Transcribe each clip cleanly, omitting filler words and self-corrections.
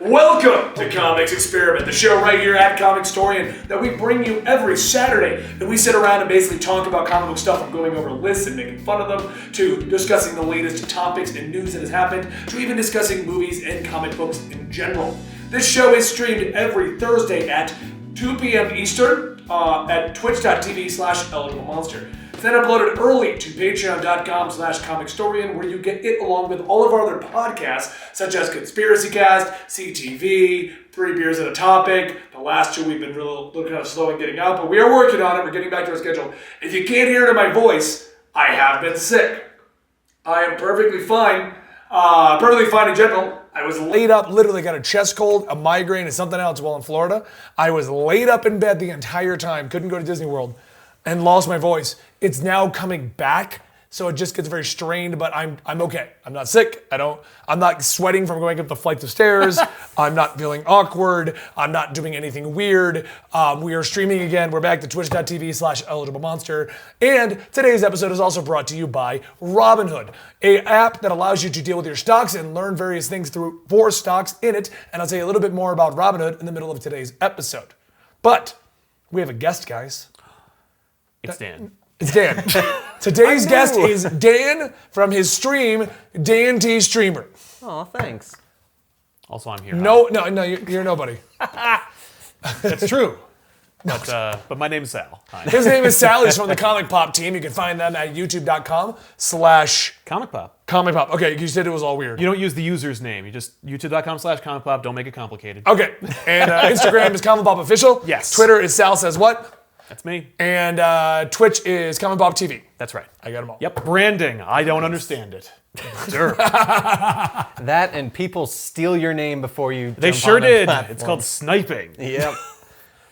Welcome to Comics Experiment, the show right here at Comicstorian that we bring you every Saturday. And we sit around and basically talk about comic book stuff, from going over lists and making fun of them, to discussing the latest topics and news that has happened, to even discussing movies and comic books in general. This show is streamed every Thursday at 2 p.m. Eastern at twitch.tv/eligible-monster. Then uploaded early to patreon.com/comicstorian, where you get it along with all of our other podcasts, such as Conspiracy Cast, CTV, 3 Beers at a Topic. The last two we've been really kind of slow in getting out, but we are working on it. We're getting back to our schedule. If you can't hear it in my voice, I have been sick. I am perfectly fine in general. I was laid up, literally got a chest cold, a migraine, and something else while in Florida. I was laid up in bed the entire time, couldn't go to Disney World, and lost my voice. It's now coming back, so it just gets very strained, but I'm okay. I'm not sick. I'm not sweating from going up the flights of stairs. I'm not feeling awkward. I'm not doing anything weird. We are streaming again. We're back to twitch.tv/eligible-monster. And today's episode is also brought to you by Robinhood, an app that allows you to deal with your stocks and learn various things through 4 stocks in it. And I'll tell you a little bit more about Robinhood in the middle of today's episode. But we have a guest, guys. It's Dan. It's Dan. Today's guest is Dan from his stream, Dan T Streamer. Oh, thanks. Also, I'm here. No, you're nobody. That's true. But my name is Sal. Hi. His name is Sal. He's from the Comic Pop team. You can find them at youtube.com/Comic Pop. Pop. Okay, you said it was all weird. You don't use the user's name. You just youtube.com/Comic Pop. Don't make it complicated. Okay, and Instagram is Comic Pop Official. Yes. Twitter is Sal Says What. That's me. And Twitch is Comic Pop TV. That's right. I got them all. Yep. Branding. I don't understand it. Sure. That and people steal your name before you. They jump sure on a did. platform. It's called sniping. Yep.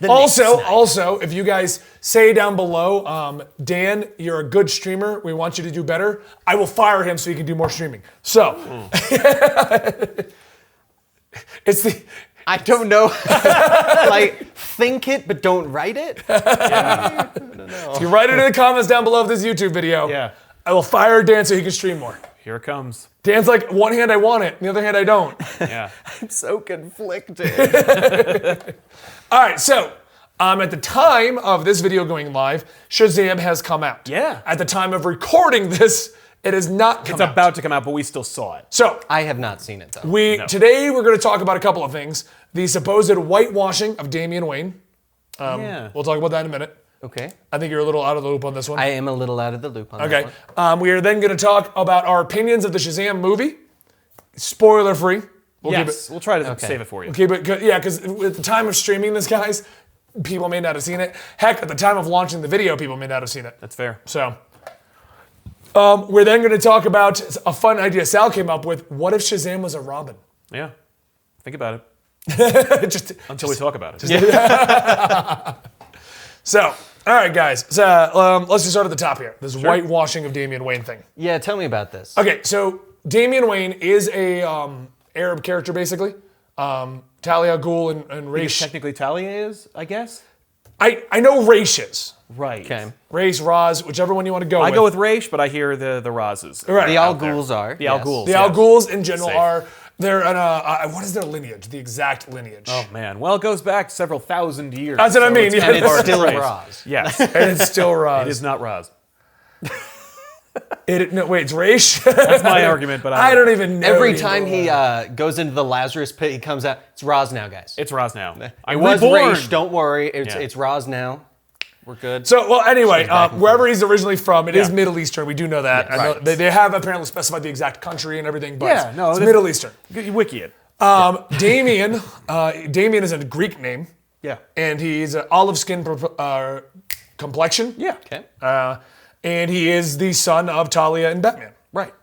Also, if you guys say down below, Dan, you're a good streamer, we want you to do better, I will fire him so he can do more streaming. So, it's the... I don't know. Like, think it, but don't write it? I don't know. If you write it in the comments down below of this YouTube video, I will fire Dan so he can stream more. Here it comes. Dan's like, one hand I want it, and the other hand I don't. Yeah. I'm so conflicted. All right, so at the time of this video going live, Shazam has come out. Yeah. At the time of recording this, it has not come out. It's about to come out, but we still saw it. So I have not seen it, though. Today we're going to talk about a couple of things. The supposed whitewashing of Damian Wayne. We'll talk about that in a minute. Okay. I think you're a little out of the loop on this one. I am a little out of the loop on that Okay. one. We are then going to talk about our opinions of the Shazam movie. Spoiler free. We'll try to save it for you. Okay, but because at the time of streaming this, guys, people may not have seen it. Heck, at the time of launching the video, people may not have seen it. That's fair. So, we're then going to talk about a fun idea Sal came up with. What if Shazam was a Robin? Yeah. Think about it. Until we talk about it. So, all right, guys. So, let's just start at the top here. This whitewashing of Damian Wayne thing. Yeah, tell me about this. Okay, so Damian Wayne is a Arab character, basically. Talia Ghul and Raish. Technically, Talia is, I guess. I know Raish is. Right. Okay. Raish, Raz, whichever one you want to go with. I go with Raish, but I hear the Razes. Right. The Al Ghuls are. The Al Ghuls. The Al Ghuls in general Safe. are. They're what is their lineage? The exact lineage. Oh man. Well, it goes back several thousand years. That's what I mean. And it's still Raz. Yes. And it's still Raz. It is not Raz. It's Raish. That's my argument, but I don't even know. Every time he goes into the Lazarus pit, he comes out. It's Raz now, guys. It's Raz now. I was Raish. Don't worry. It's Raz now. We're good. So, well, anyway, wherever he's originally from, it is Middle Eastern. We do know that. Yes. I know they have apparently specified the exact country and everything, but it's Middle Eastern. You wiki it. Damian is a Greek name. Yeah. And he's an olive skin complexion. Yeah. Okay. And he is the son of Talia and Batman. Right.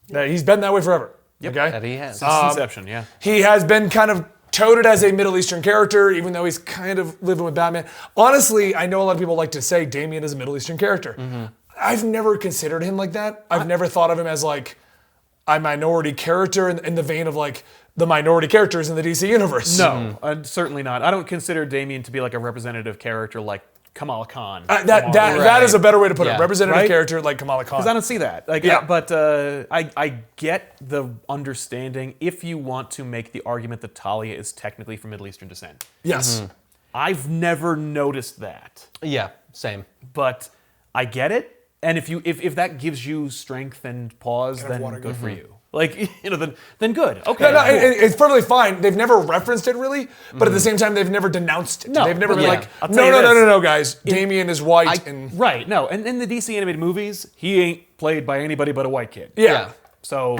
He's been that way forever. Yep. Okay. That he has. Since inception, yeah. He has been kind of touted as a Middle Eastern character, even though he's kind of living with Batman. Honestly, I know a lot of people like to say Damian is a Middle Eastern character. Mm-hmm. I've never considered him like that. I've never thought of him as like a minority character in the vein of like the minority characters in the DC universe. No, certainly not. I don't consider Damian to be like a representative character like Kamala Khan. That is a better way to put it. Yeah. Representative Right? character like Kamala Khan. Because I don't see that. Like, Yeah. But I get the understanding if you want to make the argument that Talia is technically from Middle Eastern descent. Yes. I've never noticed that, Yeah, same. but I get it. And if that gives you strength and pause, then water good for you. Like, then good. Okay. No, cool. it's perfectly fine. They've never referenced it really, but at the same time, they've never denounced it. No, They've never but been yeah. like, I'll tell you no, this. guys. Damian is white and Right, no. And in the DC animated movies, he ain't played by anybody but a white kid. yeah. So,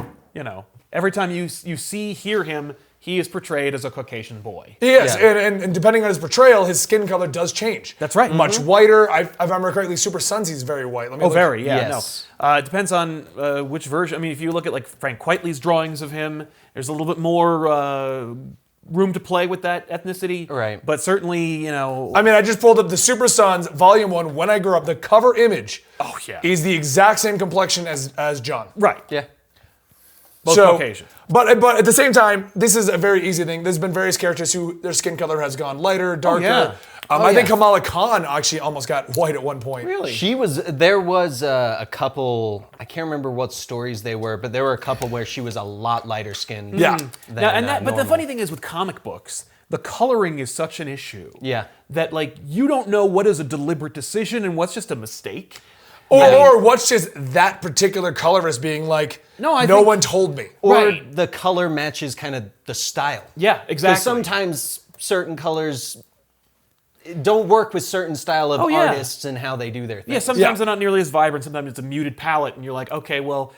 every time you hear him, he is portrayed as a Caucasian boy. Yes, Yeah. and depending on his portrayal, his skin color does change. That's right. Much whiter. If I remember correctly, Super Sons, he's very white. Let me look. Very, yeah, Yes. no. It depends on which version. I mean, if you look at like Frank Quitely's drawings of him, there's a little bit more room to play with that ethnicity. Right. But certainly, I mean, I just pulled up the Super Sons Volume 1, When I Grew Up. The cover image Oh, yeah. is the exact same complexion as John. Right. Yeah. Both Caucasian. But at the same time, this is a very easy thing. There's been various characters who their skin color has gone lighter, darker. yeah. I think yeah. Kamala Khan actually almost got white at one point. Really? There was a couple, I can't remember what stories they were, but there were a couple where she was a lot lighter skinned. Yeah. Than, But the normal. funny thing is with comic books, the coloring is such an issue. Yeah. That like you don't know what is a deliberate decision and what's just a mistake. Or what's just that particular color as being like, No, I no think- one told me. Or Right. the color matches kind of the style. Yeah, Because exactly. sometimes certain colors don't work with certain style of Oh, yeah. artists and how they do their thing. Yeah, sometimes they're not nearly as vibrant. Sometimes it's a muted palette, and you're like, okay, well,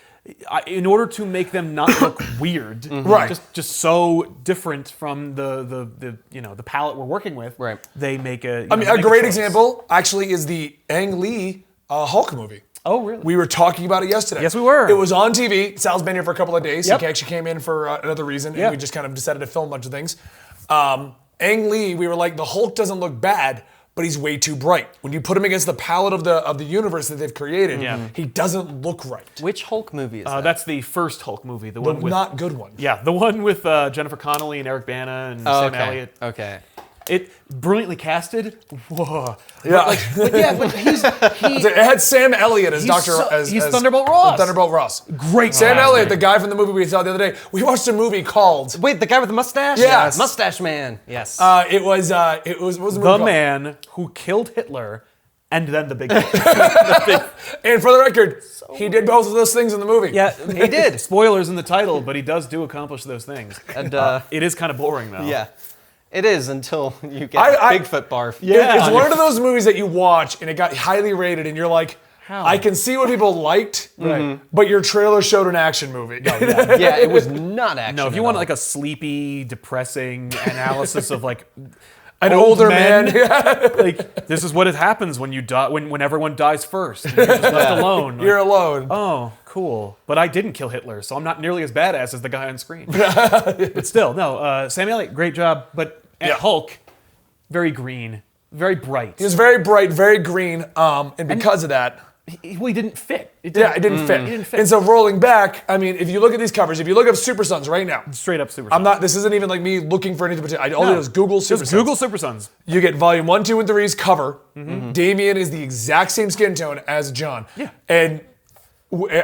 in order to make them not look weird, Right. just so different from the palette we're working with, Right. they make a. I mean, a great example actually is the Ang Lee Hulk movie. Oh, really? We were talking about it yesterday. Yes, we were. It was on TV. Sal's been here for a couple of days. Yep. He actually came in for another reason, Yeah. and we just kind of decided to film a bunch of things. Ang Lee, we were like, the Hulk doesn't look bad, but he's way too bright. When you put him against the palette of the universe that they've created, he doesn't look right. Which Hulk movie is that? That's the first Hulk movie, the The one with not good one. yeah, the one with Jennifer Connelly and Eric Bana and Oh, Sam okay. Elliott. Okay. It brilliantly casted. Whoa. Yeah. But It had Sam Elliott as He's Doctor. so- as he's Thunderbolt Ross. Thunderbolt Ross. Great Sam casting. Elliott, the guy from the movie we saw the other day. We watched a movie called. Wait, the guy with the mustache? Yes. Mustache Man. Yes. It was. What was the movie The called? man who killed Hitler and then the big. And for the record, he did both of those things in the movie. Yeah, He did. Spoilers in the title, but he does do accomplish those things. And It is kind of boring though. yeah. It is until you get I- Bigfoot barf. Yeah. It's one of those movies that you watch and it got highly rated, and you're like, How? I can see what people liked, but your trailer showed an action movie. Yeah, it was not action. No, if you at want all. like a sleepy, depressing analysis of like An old older man. like this is what it happens when you die when everyone dies first. And you're just left alone. You're alone. Oh, cool. But I didn't kill Hitler, so I'm not nearly as badass as the guy on screen. But still, no. Sam Elliott, great job. But Hulk, very green, very bright. He was very bright, very green, and because of that, He didn't fit. It it didn't fit. It didn't fit. And so rolling back, I mean, if you look at these covers, if you look up Super Sons right now, Straight up Super I'm Sons. not. This isn't even like me looking for anything particular. All I did was Google Super Just Sons. Google Super Sons. You get volume 1, 2, and 3's cover. Damian is the exact same skin tone as John. Yeah. And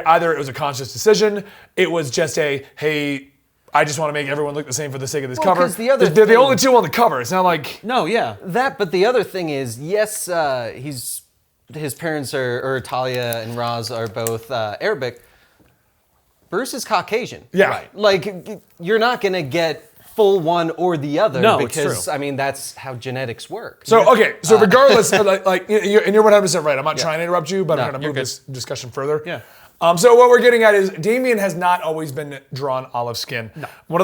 either it was a conscious decision, it was just a, hey, I just want to make everyone look the same for the sake of this cover. 'cause the other They're the thing- only two on the cover. It's not like, No, yeah. That, but the other thing is, yes, his parents or Talia and Roz are both Arabic. Bruce is Caucasian. Yeah. Right. Like, you're not going to get full one or the other No, it's because, true. I mean, that's how genetics work. so, okay, so regardless, and you're 100% right. I'm not trying to interrupt you, but I'm going to you're move good. this discussion further. Yeah. So what we're getting at is Damian has not always been drawn olive skin. No. One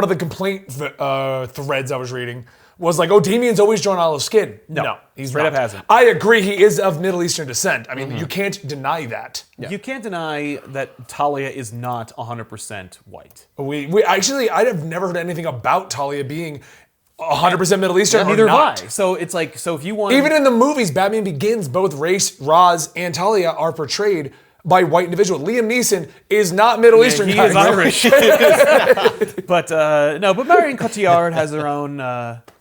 of the complaint threads I was reading was like, oh, Damian's always drawn olive skin. No, he's straight not. up hasn't. I agree, he is of Middle Eastern descent. I mean, you can't deny that. You can't deny that Talia is not 100% white. We actually, I have never heard anything about Talia being 100% Middle Eastern. Neither or have I. not. So it's like, so if you want... Even in the movies, Batman Begins, both Roz and Talia are portrayed by white individuals. Liam Neeson is not Middle Eastern. he guys. is Irish. But no, but Marion Cotillard has her own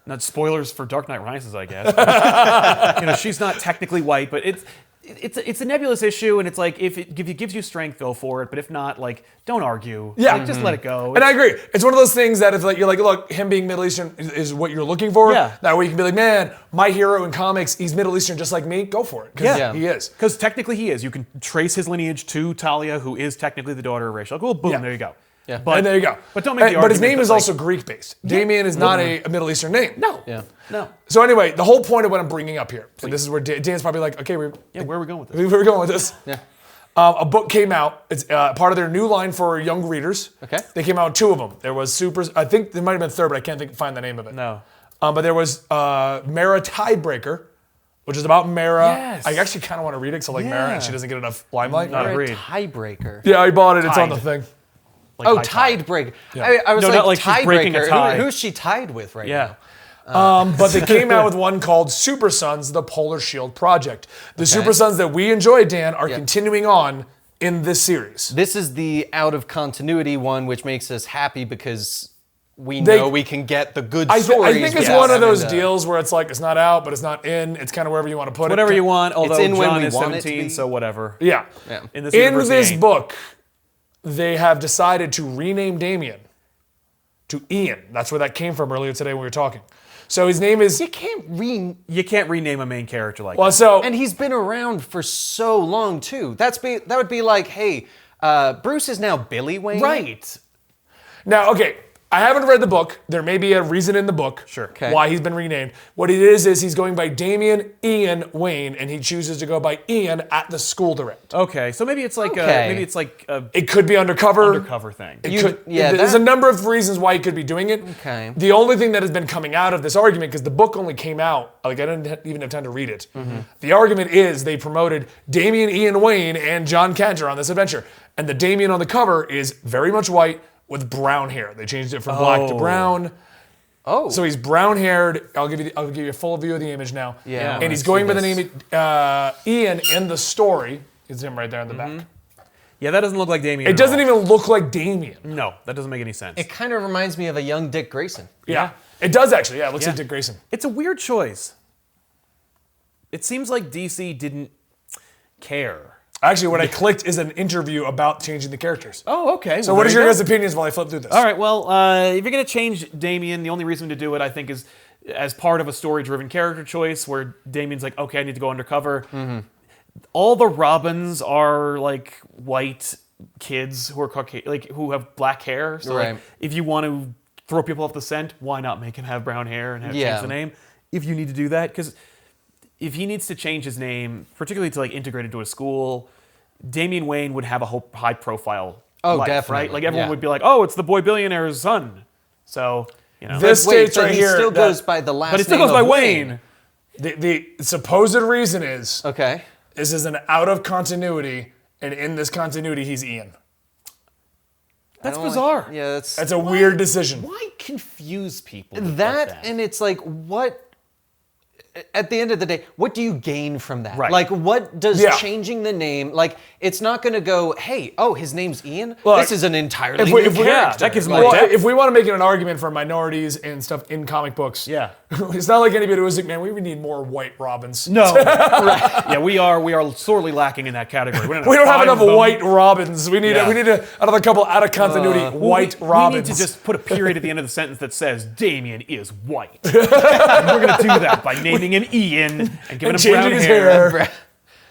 Not spoilers for Dark Knight Rises, I guess. She's not technically white, but it's a nebulous issue, and it's like if it gives you strength, go for it. But if not, like don't argue. Yeah. Like, just let it go. And I agree. It's one of those things that if like you're like, look, him being Middle Eastern is what you're looking for. Yeah. That way you can be like, man, my hero in comics, he's Middle Eastern just like me. Go for it. 'Cause he is. Because technically he is. You can trace his lineage to Talia, who is technically the daughter of Rachel. Like, well, boom, there you go. Yeah. But, And there you go. But don't make the But his argument name that, is like- also Greek-based. Damian is not a Middle Eastern name. No. Yeah. No. So anyway, the whole point of what I'm bringing up here, and this is where Dan's probably like, okay, Where are we going with this? we were going with this. Yeah. A book came out. It's part of their new line for young readers. Okay. They came out with 2 of them. There was I think there might have been a third, but I can't find the name of it. No. But there was Mara Tidebreaker, which is about Mara. Yes. I actually kind of want to read it because I like Mara and she doesn't get enough limelight. Not You're a agreed. tiebreaker. Yeah, I bought it. It's on Tide. the thing. Like Oh, high tide. tidebreaker. Yeah. I was No, like, not like she's breaking a tiebreaker. tie. Who's she tied with right Yeah. now? But they came out with one called Super Sons, the Polar Shield Project. The Super Sons that we enjoyed, Dan, are continuing on in this series. This is the out of continuity one, which makes us happy because we know we can get the good I stories. think it's without one of those having to- deals where it's like it's not out, but it's not in. It's kind of wherever you want to put Whatever it. you want, although in when John we is want it to 17, be. so whatever. Yeah. Yeah. In this, In universe, he this ain't. book, they have decided to rename Damian to Ian. That's where that came from earlier today when we were talking. So his name is. You can't You can't rename a main character like Well, that. so And he's been around for so long too. That would be like, hey, Bruce is now Billy Wayne. Right. now, okay. I haven't read the book. There may be a reason in the book Sure. Okay. why he's been renamed. What it is he's going by Damian Ian Wayne, and he chooses to go by Ian at the school they're at. Okay, so maybe it's like Okay. a It could be undercover. undercover thing. There's a number of reasons why he could be doing it. Okay. The only thing that has been coming out of this argument, because the book only came out, like I didn't even have time to read it. The argument is they promoted Damian Ian Wayne and John Cantor on this adventure. And the Damian on the cover is very much white with brown hair. They changed it from black to brown. Oh. So he's brown haired. I'll give you a full view of the image now. Yeah. And he's going by the name Ian in the story. It's him right there in the back. Yeah, that doesn't look like Damian. It doesn't even look like Damian. No, that doesn't make any sense. It kind of reminds me of a young Dick Grayson. Yeah. It does actually. Yeah, it looks Yeah. like Dick Grayson. It's a weird choice. It seems like DC didn't care. Actually, what I clicked is an interview about changing the characters. Oh, okay. So what is your guys' opinions while I flip through this? All right, well, if you're going to change Damian, the only reason to do it, I think, is as part of a story-driven character choice where Damian's like, okay, I need to go undercover. All the Robins are, like, white kids who are who have black hair. So, like, Right. if you want to throw people off the scent, why not make him have brown hair and have change the name? If you need to do that, because if he needs to change his name, particularly to, like, integrate into a school, Damian Wayne would have a high-profile life, definitely. right? Like, everyone Yeah. would be like, oh, it's the boy billionaire's son. So, you know. This Wait, states but right he here still that goes by the last But it still name goes by of Wayne. the supposed reason is Okay. this is an out of continuity, and in this continuity, he's Ian. That's I don't bizarre. Yeah, that's That's a weird decision. Why confuse people? with that, and it's like, what? At the end of the day, what do you gain from that? Right. Like, what does Yeah. changing the name, like, it's not going to go, hey, oh, his name's Ian? Look, this is an entirely if we- new if we- character. that gives him Like, more Well, depth. if we want to make it an argument for minorities and stuff in comic books, Yeah. it's not like anybody was like, man, we would need more white Robins. No. Yeah, we are sorely lacking in that category. We don't have five enough of them. white Robins. We need Yeah. another couple out of continuity white We Robins. need to just put a period at the end of the sentence that says Damian is white. And we're going to do that by naming him Ian and giving And him brown changing his hair. hair.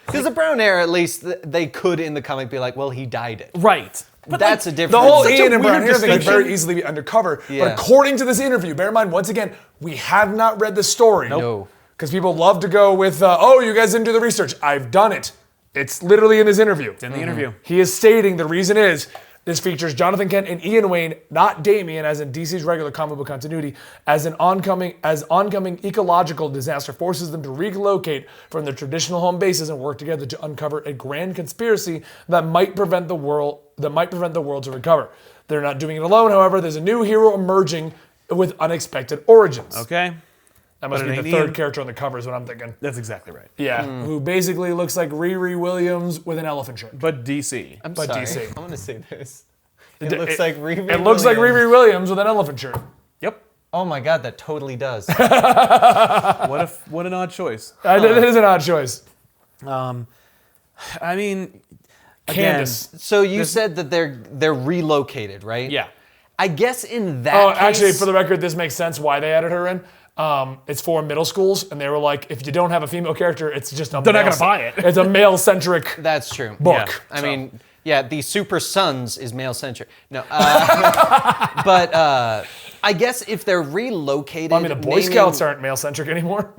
Because the brown hair, at least, they could in the comic be like, well, he dyed it. Right. But That's like, a The difference. whole such a Ian and brown weird hair thing could distinction. very easily be undercover. Yeah. But according to this interview, bear in mind, once again, we have not read the story. No. Because people love to go with, oh, you guys didn't do the research. I've done it. It's literally in his interview. in the interview. He is stating the reason is this features Jonathan Kent and Ian Wayne, not Damian, as in DC's regular comic book continuity, as oncoming ecological disaster forces them to relocate from their traditional home bases and work together to uncover a grand conspiracy that might prevent the world to recover. They're not doing it alone, however. There's a new hero emerging with unexpected origins. Okay. That must But be it the ain't third Ian. character on the cover is what I'm thinking. That's exactly right. Yeah, who basically looks like Riri Williams with an elephant shirt. But DC. I'm But sorry. DC. I want to say this. It looks like Riri It looks like Williams. Riri Williams with an elephant shirt. Yep. Oh my God, that totally does. What an odd choice. That is an odd choice. I mean, again, Candace. So you said that they're relocated, right? yeah. I guess in that Oh, case, actually, for the record, this makes sense why they added her in. It's for middle schools, and they were like, if you don't have a female character, it's just a They're not male- gonna buy it. It's a male-centric that's true. book. Yeah. I mean, yeah, the Super Sons is male-centric. No, but I guess if they're relocated, I mean, the Boy Scouts aren't male-centric anymore.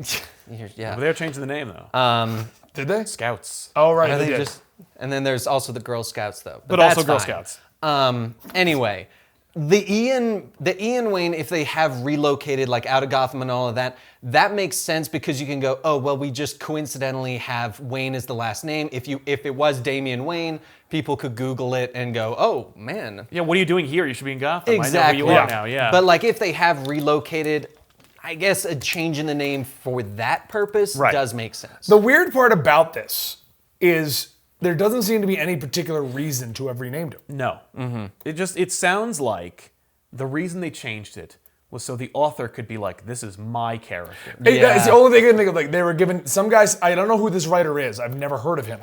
Yeah. But they're changing the name though. Did they? Scouts. Oh, right, Are they they did. just? And then there's also the Girl Scouts, though. But that's also Girl fine. Scouts. Anyway, the Ian Wayne, if they have relocated like out of Gotham and all of that, that makes sense because you can go, oh well, we just coincidentally have Wayne as the last name. If it was Damian Wayne, people could Google it and go, oh man, Yeah, what are you doing here? You should be in Gotham. exactly. I know where you are now, yeah. But like if they have relocated, I guess a change in the name for that purpose Right. does make sense. The weird part about this is there doesn't seem to be any particular reason to have renamed him. No. It sounds like the reason they changed it was so the author could be like, this is my character. It's the only thing I can think of. Like they were given some guys. I don't know who this writer is. I've never heard of him.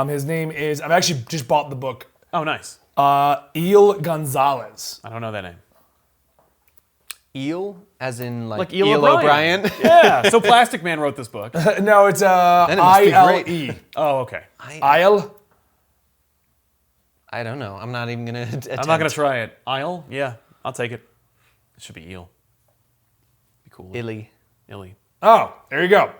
His name is. I've actually just bought the book. Oh, nice. El Gonzalez. I don't know that name. Eel, as in like Eel Eel O'Brien. O'Brien. Yeah, so Plastic Man wrote this book. No, it's it must be great. ILE. Oh, okay. Isle. I don't know. I'm not even gonna. I'm not going to try it. Isle? Yeah, I'll take it. It should be eel. Be cool. Illy. Illy. Oh, there you go.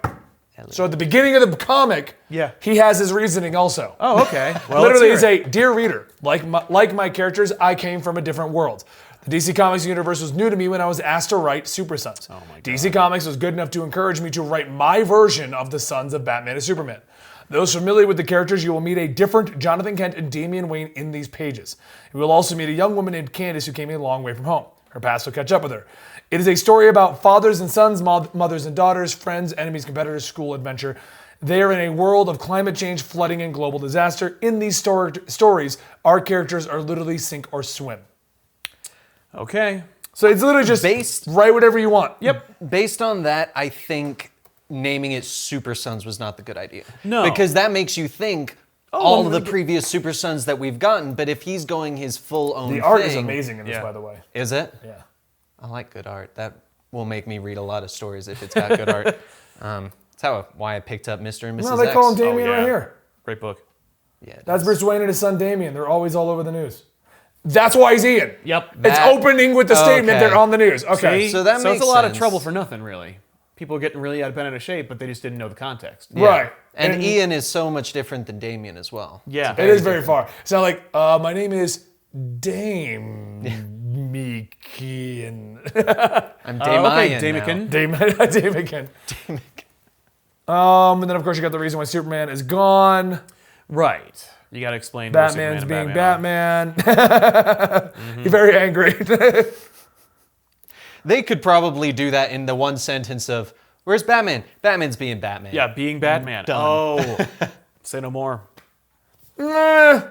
So at the beginning of the comic, Yeah. he has his reasoning also. Oh, okay. Well, Literally, let's it's hear it. a dear reader. Like my characters, I came from a different world. The DC Comics universe was new to me when I was asked to write Super Sons. Oh my God. DC Comics was good enough to encourage me to write my version of the Sons of Batman and Superman. Those familiar with the characters, you will meet a different Jonathan Kent and Damian Wayne in these pages. You will also meet a young woman named Candace who came a long way from home. Her past will catch up with her. It is a story about fathers and sons, mothers and daughters, friends, enemies, competitors, school, adventure. They are in a world of climate change, flooding, and global disaster. In these stories, our characters are literally sink or swim. Okay. So it's literally just write whatever you want. Yep. Based on that, I think naming it Super Sons was not the good idea. No. Because that makes you think all of the previous Super Sons that we've gotten, but if he's going his full own The art is thing- amazing in this, Yeah. by the way. Is it? Yeah. I like good art. That will make me read a lot of stories if it's got good art. That's why I picked up Mr. and Mrs. No, they X. call him Damian Oh, yeah. right here. Great book. Yeah, That's Bruce Wayne and his son Damian. They're always all over the news. That's why he's Ian. Yep. It's opening with the statement Okay. they're on the news. Okay. See? So that it's makes a lot of sense. trouble for nothing, really. People are getting really bent out of shape, but they just didn't know the context. Yeah. Right. And Ian is so much different than Damian as well. Yeah. It is very far. It's not like, my name is Dame Meekian. I'm okay, Damian. Damian. Damian. And then of course you got the reason why Superman is gone. Right. You got to explain. where Batman's Superman being and Batman Batman. He's very angry. They could probably do that in the one sentence of, where's Batman? Batman's being Batman. Yeah, being Batman. Done. Oh, say no more. So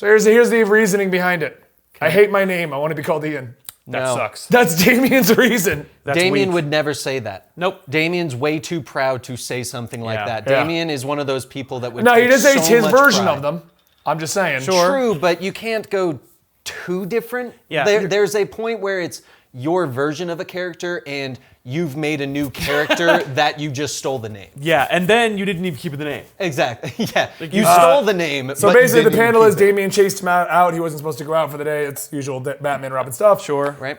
here's the reasoning behind it. I hate my name. I want to be called Ian. That No. sucks. That's Damian's reason. That's Damian weak. would never say that. Nope. Damian's way too proud to say something like Yeah. that. Yeah. Damian is one of those people that would No, he take did say so it's his much version pride. of them. I'm just saying. Sure. True, but you can't go too different. Yeah. There's a point where it's your version of a character and you've made a new character that you just stole the name. Yeah, and then you didn't even keep the name. Exactly. Yeah. You stole the name. So but basically, the didn't even panel keep is it. Damian chased him out. He wasn't supposed to go out for the day. It's usual Batman Robin stuff. Sure. Right.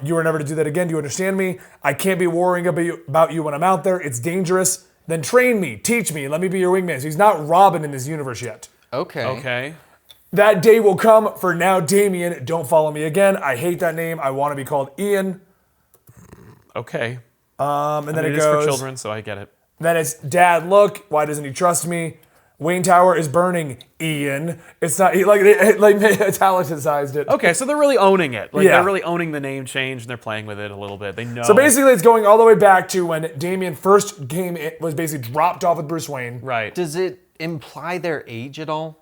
You were never to do that again. Do you understand me? I can't be worrying about you when I'm out there. It's dangerous. Then train me, teach me, let me be your wingman. So he's not Robin in this universe yet. Okay. Okay. That day will come. For now, Damian, don't follow me again. I hate that name. I want to be called Ian. Okay. And then I mean, it it is goes. for children, so I get it. Then it's Dad. Look, why doesn't he trust me? Wayne Tower is burning. Ian. It's not. He like italicized it. Okay, so they're really owning it. Like Yeah. they're really owning the name change, and they're playing with it a little bit. They know. So basically, it's going all the way back to when Damian first came. It was basically dropped off with Bruce Wayne. right. Does it imply their age at all?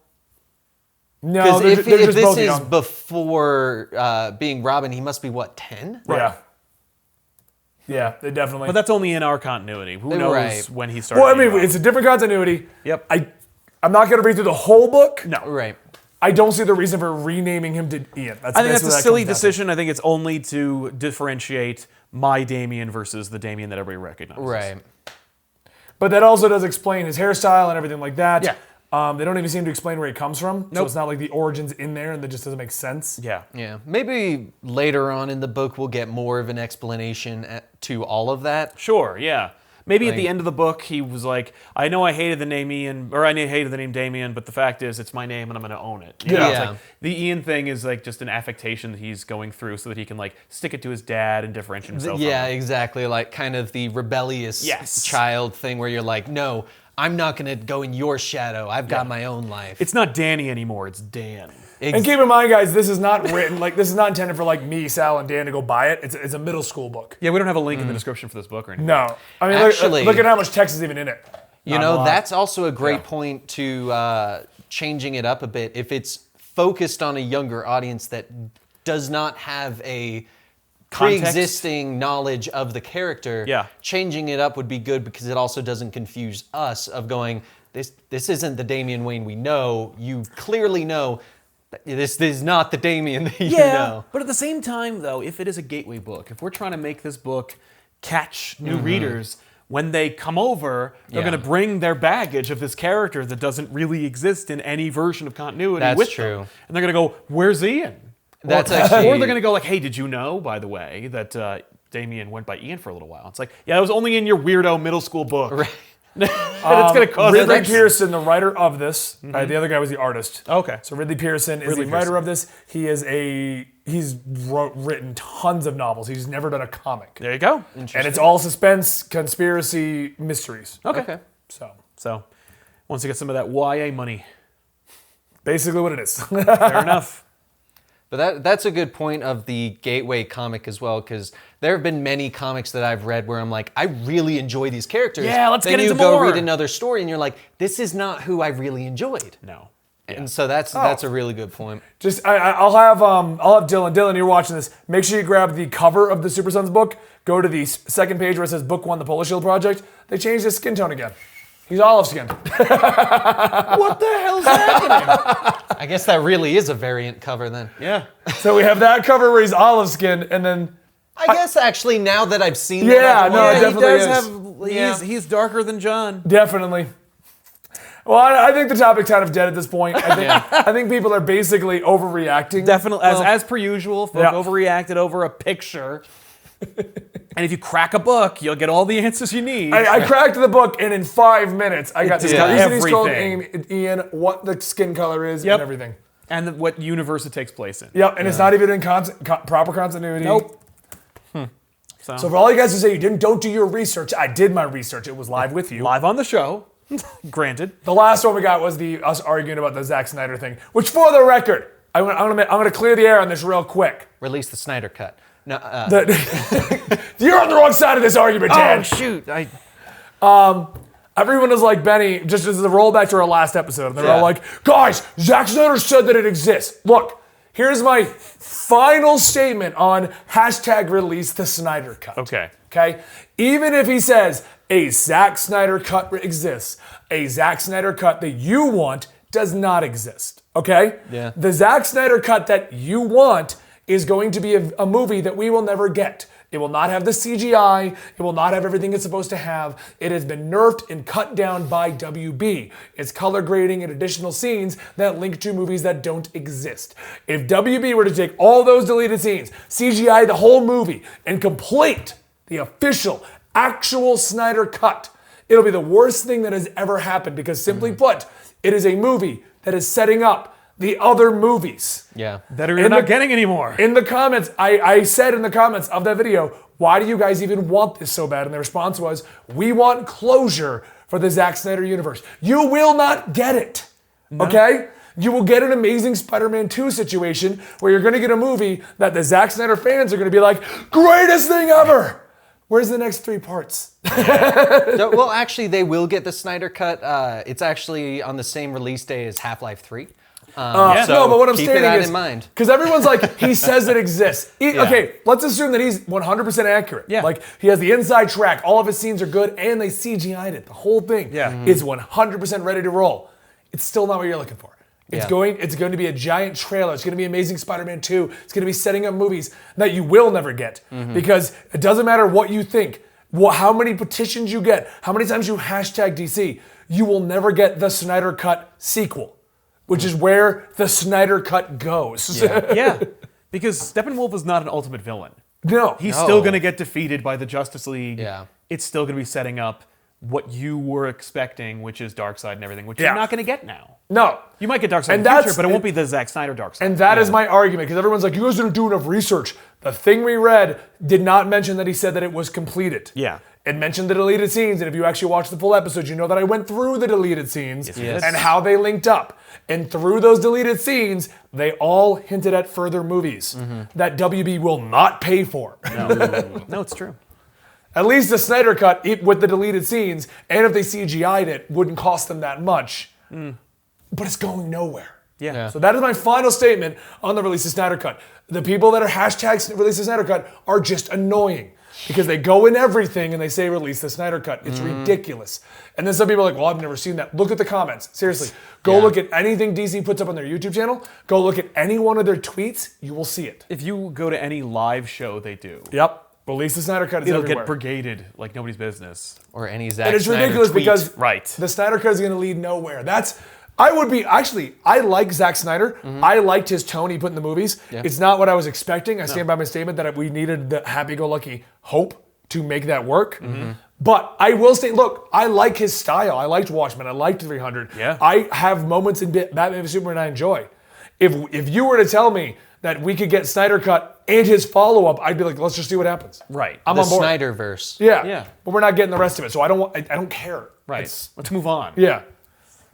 No, Because they're if just this both is young. before being Robin, he must be what, 10? Yeah. Yeah, they definitely. But that's only in our continuity. Who knows Right. when he started? well, I mean, being it's a different continuity. Yep. I'm not going to read through the whole book. No. Right. I don't see the reason for renaming him to Ian. I think that's a basically what silly comes down to. decision. I think it's only to differentiate my Damian versus the Damian that everybody recognizes. Right. But that also does explain his hairstyle and everything like that. Yeah. They don't even seem to explain where he comes from. So Nope. it's not like the origin's in there and that just doesn't make sense. Yeah. Yeah. Maybe later on in the book we'll get more of an explanation to all of that. Sure, yeah. Maybe at the Like- end of the book, he was like, I know I hated the name Ian, or I hated the name Damian, but the fact is, it's my name and I'm going to own it. You know, it's Yeah. like, the Ian thing is like just an affectation that he's going through so that he can like stick it to his dad and differentiate himself Yeah, from him. exactly. Like kind of the rebellious Yes. child thing where you're like, no, I'm not going to go in your shadow. I've got Yeah. my own life. It's not Danny anymore, it's Dan. And keep in mind, guys, this is not written, this is not intended for me, Sal, and Dan to go buy it. It's a middle school book. Yeah, we don't have a link in the description for this book or anything. No. I mean, Actually- look at how much text is even in it. You Not a know, lot. that's also a great Yeah. point to changing it up a bit. If it's focused on a younger audience that does not have a Context? pre-existing knowledge of the character, Yeah. changing it up would be good because it also doesn't confuse us of going, this isn't the Damian Wayne we know. You clearly know that this is not the Damian that you know. But at the same time, though, if it is a gateway book, if we're trying to make this book catch new readers, when they come over, they're Yeah. going to bring their baggage of this character that doesn't really exist in any version of continuity That's with true. them. And they're going to go, where's Ian? That's or, actually- or they're going to go like, hey, did you know, by the way, that Damian went by Ian for a little while? It's like, yeah, that was only in your weirdo middle school book. Right. And it's going to cause Ridley friction. Pearson, the writer of this, the other guy was the artist. Okay. So Ridley Pearson is Ridley the writer Pearson. of this. He's written tons of novels. He's never done a comic. There you go. And it's all suspense, conspiracy, mysteries. Okay. So Once you get some of that YA money, basically what it is. fair enough. But that's a good point of the gateway comic as well, because there have been many comics that I've read where I'm like, I really enjoy these characters. Yeah, let's then get into you go more. read another story and you're like, this is not who I really enjoyed. No. And so that's a really good point. Just I'll have Dylan. Dylan, you're watching this. Make sure you grab the cover of the Super Sons book. Go to the second page where it says Book 1, The Polar Shield Project. They changed his skin tone again. He's olive skinned. What the hell's happening? I guess that really is a variant cover then. Yeah. So we have that cover where he's olive skinned, and then I guess actually now that I've seen Yeah, that, no, it he definitely does is. have. He's darker than John. definitely. Well, I think the topic's kind of dead at this point. I think people are basically overreacting. Definitely, as per usual, folk Yeah. overreacted over a picture. And if you crack a book, you'll get all the answers you need. I cracked the book, and in 5 minutes, I got the got reason he's called everything. Ian, what the skin color is, Yep. and everything. And what universe it takes place in. Yep, and it's not even in proper continuity. Nope. So for all you guys who say you don't do your research, I did my research. It was live with you. Live on the show, granted. The last one we got was us arguing about the Zack Snyder thing, which, for the record, I'm gonna clear the air on this real quick. release the Snyder Cut. No, You're on the wrong side of this argument, Dan. oh shoot! Everyone is like, Benny, just as a rollback to our last episode, and they're all Yeah. like, guys, Zack Snyder said that it exists. Look, here's my final statement on hashtag release the Snyder Cut. Okay. Okay? Even if he says a Zack Snyder cut exists, a Zack Snyder cut that you want does not exist. Okay? Yeah. The Zack Snyder cut that you want is going to be a movie that we will never get. It will not have the CGI. It will not have everything it's supposed to have. It has been nerfed and cut down by WB. It's color grading and additional scenes that link to movies that don't exist. If WB were to take all those deleted scenes, CGI the whole movie, and complete the official, actual Snyder cut, it'll be the worst thing that has ever happened because simply put, it is a movie that is setting up the other movies. Yeah. That you're not getting anymore. In the comments, I said in the comments of that video, why do you guys even want this so bad? And the response was, we want closure for the Zack Snyder universe. You will not get it, okay? You will get an Amazing Spider-Man 2 situation where you're gonna get a movie that the Zack Snyder fans are gonna be like, greatest thing ever! Where's the next 3 parts? Well, actually, they will get the Snyder Cut. It's actually on the same release day as Half-Life 3. No, but what I'm keep stating that is, in mind. because everyone's like, he says it exists. Okay, let's assume that he's 100% accurate. Yeah. Like, he has the inside track, all of his scenes are good, and they CGI'd it. The whole thing is 100% ready to roll. It's still not what you're looking for. It's going to be a giant trailer. It's going to be Amazing Spider-Man 2. It's going to be setting up movies that you will never get. Because it doesn't matter what you think, how many petitions you get, how many times you hashtag DC, you will never get the Snyder Cut sequel, which is where the Snyder Cut goes. Yeah, because Steppenwolf is not an ultimate villain. No. He's still going to get defeated by the Justice League. Yeah. It's still going to be setting up what you were expecting, which is Darkseid and everything, which you're not going to get now. No. You might get Darkseid in And the that's- future, but it won't be the Zack Snyder Darkseid. And that is my argument, because everyone's like, you guys didn't do enough research. The thing we read did not mention that he said that it was completed. Yeah. It mentioned the deleted scenes, and if you actually watch the full episode, you know that I went through the deleted scenes Yes. and how they linked up. And through those deleted scenes, they all hinted at further movies that WB will not pay for. No, it's true. At least the Snyder Cut, with the deleted scenes, and if they CGI'd it, wouldn't cost them that much. But it's going nowhere. Yeah. So that is my final statement on the release of Snyder Cut. The people that are hashtags release the Snyder Cut are just annoying because they go in everything and they say release the Snyder Cut. It's ridiculous. And then some people are like, well, I've never seen that. Look at the comments. Seriously. Go look at anything DC puts up on their YouTube channel. Go look at any one of their tweets. You will see it. If you go to any live show they do, Yep. Release the Snyder Cut is it'll everywhere. get brigaded like nobody's business. Or any Zack And it's Snyder ridiculous tweet. because Right. the Snyder Cut is going to lead nowhere. I like Zack Snyder. I liked his tone he put in the movies. It's not what I was expecting. I stand by my statement that we needed the happy-go-lucky hope to make that work. But I will say, look, I like his style. I liked Watchmen. I liked 300. Yeah. I have moments in Batman v Superman I enjoy. If you were to tell me that we could get Snyder Cut and his follow-up, I'd be like, let's just see what happens. Right. I'm The on board. Snyderverse. Yeah. Yeah. But we're not getting the rest of it, so I don't care. Right. It's- Let's move on. yeah.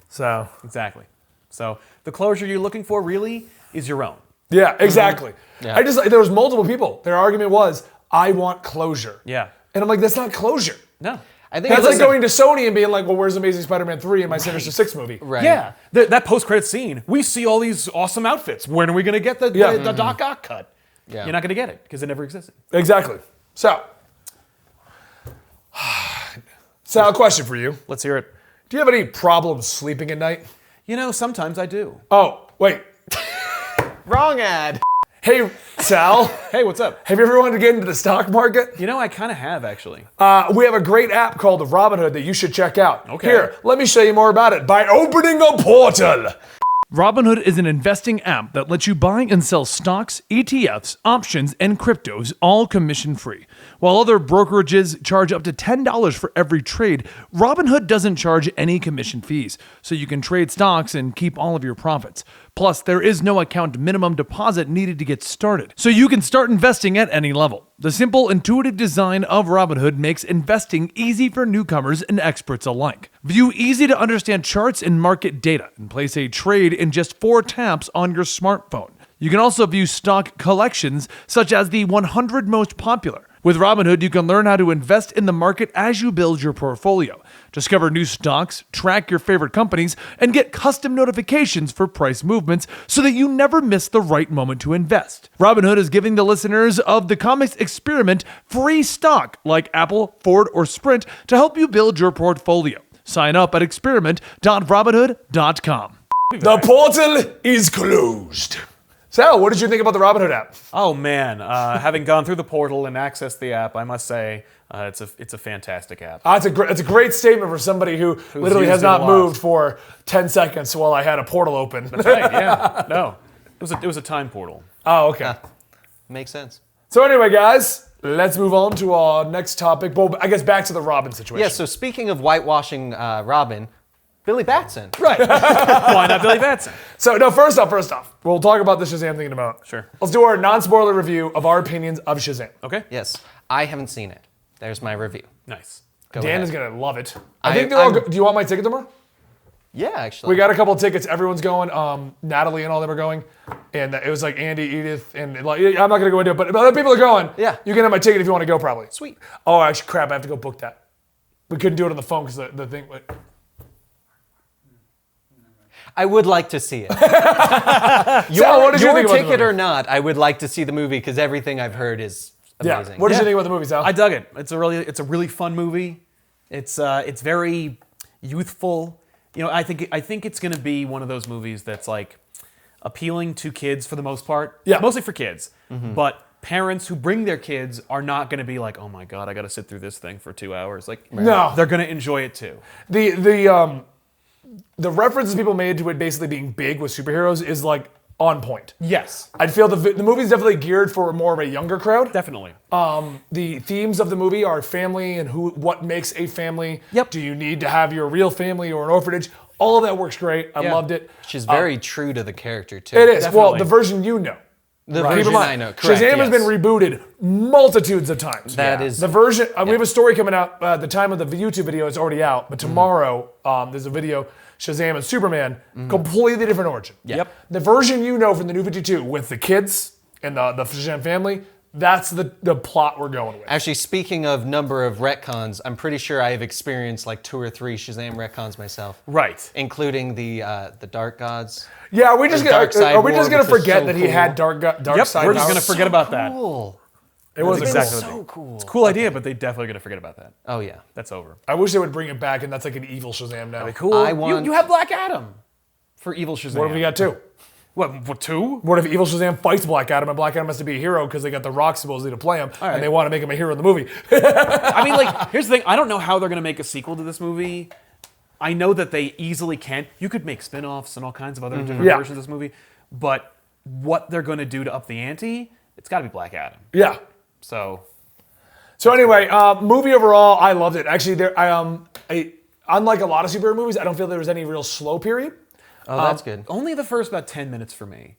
So. Exactly. So the closure you're looking for really is your own. Yeah, exactly. Yeah. There was multiple people. Their argument was, I want closure. Yeah. And I'm like, that's not closure. No. I think That's like listen, going to Sony and being like, well, where's Amazing Spider-Man 3 and my Sinister 6 movie? Right. Yeah. That post-credit scene, we see all these awesome outfits. When are we going to get the Doc Ock cut? Yeah. You're not going to get it because it never existed. Exactly. So, Sal, question for you. Let's hear it. Do you have any problems sleeping at night? You know, sometimes I do. Oh, wait. Wrong ad. Hey, Sal, Hey, what's up? have you ever wanted to get into the stock market? You know, I kind of have actually. We have a great app called Robinhood that you should check out. Okay. Here, let me show you more about it by opening a portal. Robinhood is an investing app that lets you buy and sell stocks, ETFs, options, and cryptos, all commission-free. While other brokerages charge up to $10 for every trade, Robinhood doesn't charge any commission fees, so you can trade stocks and keep all of your profits. Plus, there is no account minimum deposit needed to get started, so you can start investing at any level. The simple, intuitive design of Robinhood makes investing easy for newcomers and experts alike. View easy-to-understand charts and market data and place a trade in just 4 taps on your smartphone. You can also view stock collections, such as the 100 most popular. With Robinhood, you can learn how to invest in the market as you build your portfolio. Discover new stocks, track your favorite companies, and get custom notifications for price movements so that you never miss the right moment to invest. Robinhood is giving the listeners of the Comics Experiment free stock like Apple, Ford, or Sprint to help you build your portfolio. Sign up at experiment.robinhood.com. The portal is closed. Sal, what did you think about the Robinhood app? Oh man, having gone through the portal and accessed the app, I must say it's a fantastic app. It's a great statement for somebody who literally has used it a not lot. moved for 10 seconds while I had a portal open. That's right. Yeah. No, it was a time portal. Oh, okay. Makes sense. So anyway, guys, let's move on to our next topic. Well, I guess back to the Robin situation. Yeah, so speaking of whitewashing Robin, Billy Batson. Right. Why not Billy Batson? So, no, first off, we'll talk about the Shazam thing in a moment. Sure. Let's do our non-spoiler review of our opinions of Shazam. Okay. Yes, I haven't seen it. There's my review. Nice. Go Dan ahead. is going to love it. I- I think they're all I'm- good. Do you want my ticket tomorrow? Yeah, actually. We got a couple of tickets. Everyone's going. Natalie and all them are going. And it was like Andy, Edith, and like, I'm not going to go into it, but other people are going. Yeah. You can have my ticket if you want to go, probably. Sweet. Oh, actually, crap, I have to go book that. We couldn't do it on the phone because the thing. I would like to see it. Sal, what did you your think about the ticket movie? or not, I would like to see the movie because everything I've heard is Yeah. amazing. What did you think about the movie, Sal? I dug it. It's a really fun movie. It's very youthful. You know, I think it's going to be one of those movies that's like appealing to kids for the most part. Yeah. Mostly for kids. But parents who bring their kids are not going to be like, oh my God, I got to sit through this thing for 2 hours. Like, No. they're going to enjoy it too. The references people made to it basically being big with superheroes is like on point. Yes, I feel the movie's definitely geared for more of a younger crowd. definitely. The themes of the movie are family and what makes a family. Yep. Do you need to have your real family or an orphanage? All of that works great. I Yeah. loved it. Which is very true to the character, too. It is. Well, Definitely. the version you know. The Keep in version mind, I know. Correct, Shazam has yes. been rebooted multitudes of times. That is- the version. We have a story coming out at the time of the YouTube video. It's already out, but tomorrow there's a video. Shazam and Superman, completely different origin. Yep. The version you know from the New 52 with the kids and the Shazam family. That's the plot we're going with. Actually, speaking of number of retcons, I'm pretty sure I have experienced like 2 or 3 Shazam retcons myself, Right. including the Dark Gods. Yeah, are we just Dark Side are we just War, gonna which was forget so that he cool. had dark Yep, side? we're just powers? going to forget about that. Cool. It was That's exactly exactly what So cool. Cool idea, but they definitely going to forget about that. Oh yeah. That's over. I wish they would bring it back, and that's like an evil Shazam now. Cool. I want- You have Black Adam for evil Shazam. What if we got 2? What 2? What if evil Shazam fights Black Adam, and Black Adam has to be a hero because they got The Rock supposedly to play him, right. and they want to make him a hero in the movie? I mean, like, here's the thing. I don't know how they're going to make a sequel to this movie. I know that they easily can. You could make spin-offs and all kinds of other different Yeah. versions of this movie. But what they're going to do to up the ante, it's got to be Black Adam. Yeah. So, So anyway, movie overall, I loved it. Actually, unlike a lot of superhero movies, I don't feel there was any real slow period. Oh, that's good. only the first about 10 minutes for me.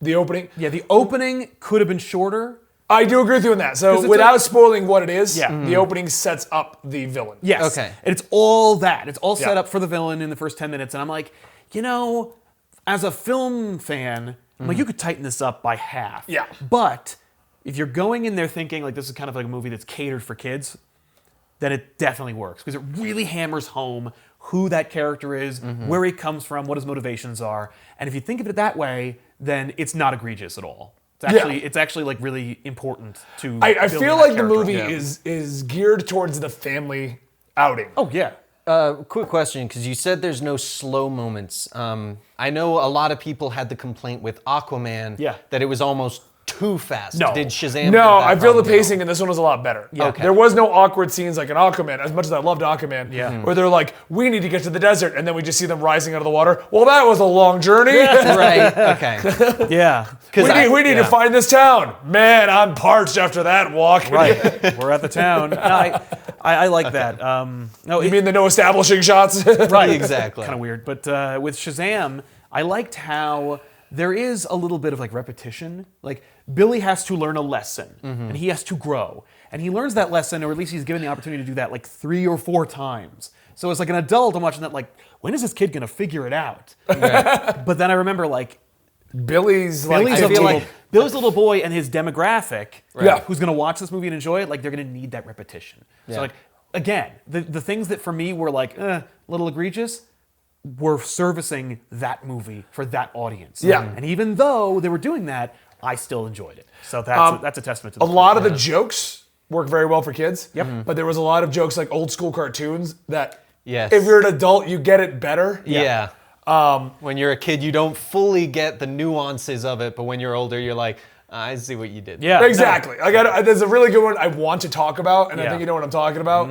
The opening, Yeah, the opening could have been shorter. I do agree with you on that. 'Cause So it's without spoiling what it is, Yeah. the opening sets up the villain. Yes. Okay. And it's all that. It's all set Yeah. up for the villain in the first 10 minutes. And I'm like, you know, as a film fan, I'm like, you could tighten this up by half. Yeah. But if you're going in there thinking like this is kind of like a movie that's catered for kids, then it definitely works because it really hammers home who that character is, where he comes from, what his motivations are. And if you think of it that way, then it's not egregious at all. It's actually like really important to. I building feel that like the character movie up. is geared towards the family outing. Oh yeah. Quick question, because you said there's no slow moments. I know a lot of people had the complaint with Aquaman Yeah. that it was almost too fast. No. Did Shazam? No, have that I feel the problem? pacing in this one was a lot better. Yeah. Okay. There was no awkward scenes like in Aquaman, as much as I loved Aquaman, Yeah. where they're like, we need to get to the desert, and then we just see them rising out of the water. Well, that was a long journey. Right. Okay. Yeah. we need to find this town. Man, I'm parched after that walk. Right. We're at the town. No, I like that. No, You mean the no establishing shots? right? Exactly. Kind of weird, but with Shazam, I liked how there is a little bit of like repetition. Like Billy has to learn a lesson, and he has to grow, and he learns that lesson, or at least he's given the opportunity to do that like 3 or 4 times. So as like an adult, I'm watching that like, when is this kid gonna figure it out? But then I remember like. Billy's like, Billy's, I a feel little, like- Billy's a little boy and his demographic, Yeah. who's going to watch this movie and enjoy it, like they're going to need that repetition. Yeah. So like, again, the things that for me were like a little egregious were servicing that movie for that audience. Yeah. And even though they were doing that, I still enjoyed it. So that's a testament to a lot of the jokes work very well for kids. Yep. But there was a lot of jokes like old school cartoons that Yes. if you're an adult, you get it better. Yeah. When you're a kid, you don't fully get the nuances of it, but when you're older, you're like, I see what you did. Yeah. Exactly. There's a really good one I want to talk about, and I Yeah. think you know what I'm talking about.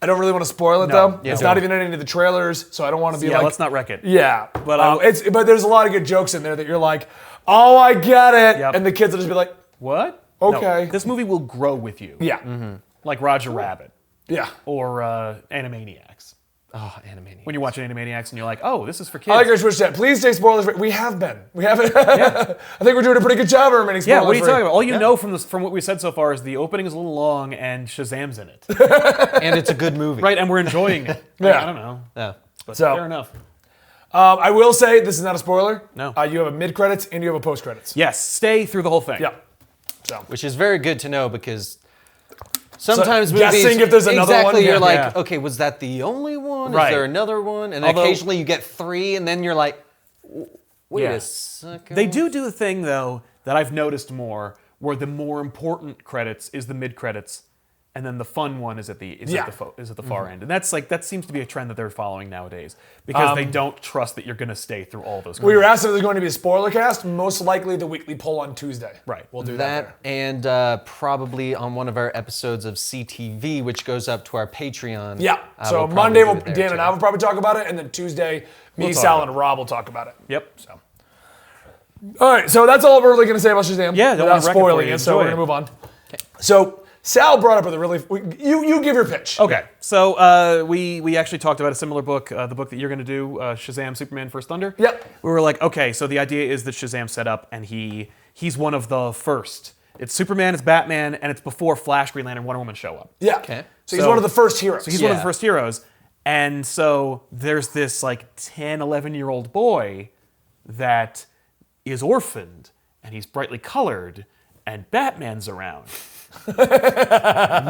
I don't really want to spoil it No. though. Yeah, It's don't. not even in any of the trailers, so I don't want to be Yeah, like. let's not wreck it. Yeah, But but there's a lot of good jokes in there that you're like, oh, I get it, Yep. and the kids will just be like, What? Okay. No, this movie will grow with you. yeah, Like Roger Rabbit yeah. or Animaniacs. Oh, Animaniacs. When you watch Animaniacs and you're like, oh, this is for kids. I like your switch that. Please stay spoilers free. We have been. We haven't. I think we're doing a pretty good job of remaining spoilers Yeah, what are you free. talking about? All you know from what we said so far is the opening is a little long and Shazam's in it. And it's a good movie. Right, and we're enjoying it. Yeah. I don't know. Yeah. But So- fair enough. I will say this is not a spoiler. No. You have a mid credits and you have a post credits. Yes, stay through the whole thing. Yeah. So Which is very good to know because sometimes movies... guessing if there's another exactly, one? you're Yeah. like, okay, was that the only one? Right. Is there another one? And Although- occasionally you get 3 and then you're like, Wait Yeah. a second. They do the thing though that I've noticed more, where the more important credits is the mid credits, and then the fun one is at the far end, and that's like that seems to be a trend that they're following nowadays because they don't trust that you're going to stay through all those. We were asked if there's going to be a spoiler cast. Most likely the weekly poll on Tuesday. Right. We'll do that. And probably on one of our episodes of CTV, which goes up to our Patreon. Yeah. So we'll probably Monday, do it there, Dan too. and I will probably talk about it, and then Tuesday, me, We'll talk Sal, about and Rob will talk about it. Yep. So. All right, so that's all we're really going to say about Shazam. Yeah, don't without wanna wreck it for spoiling you. it. So Enjoy we're going it. to move on. So Sal brought up with a really. You give your pitch. Okay, so we actually talked about a similar book, the book that you're going to do, Shazam, Superman, First Thunder. Yep. We were like, okay, so the idea is that Shazam's set up, and he's one of the first. It's Superman, it's Batman, and it's before Flash, Green Lantern, and Wonder Woman show up. Yeah. Okay. So he's one of the first heroes. So he's one of the first heroes. And so there's this like 10, 11-year-old boy that is orphaned, and he's brightly colored, and Batman's around.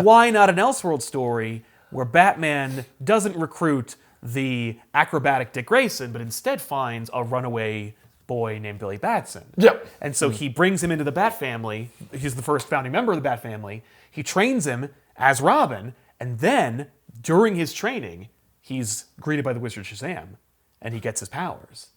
Why not an Elseworld story where Batman doesn't recruit the acrobatic Dick Grayson, but instead finds a runaway boy named Billy Batson? Yep. And so he brings him into the Bat family. He's the first founding member of the Bat family. He trains him as Robin, and then during his training, he's greeted by the wizard Shazam, and he gets his powers.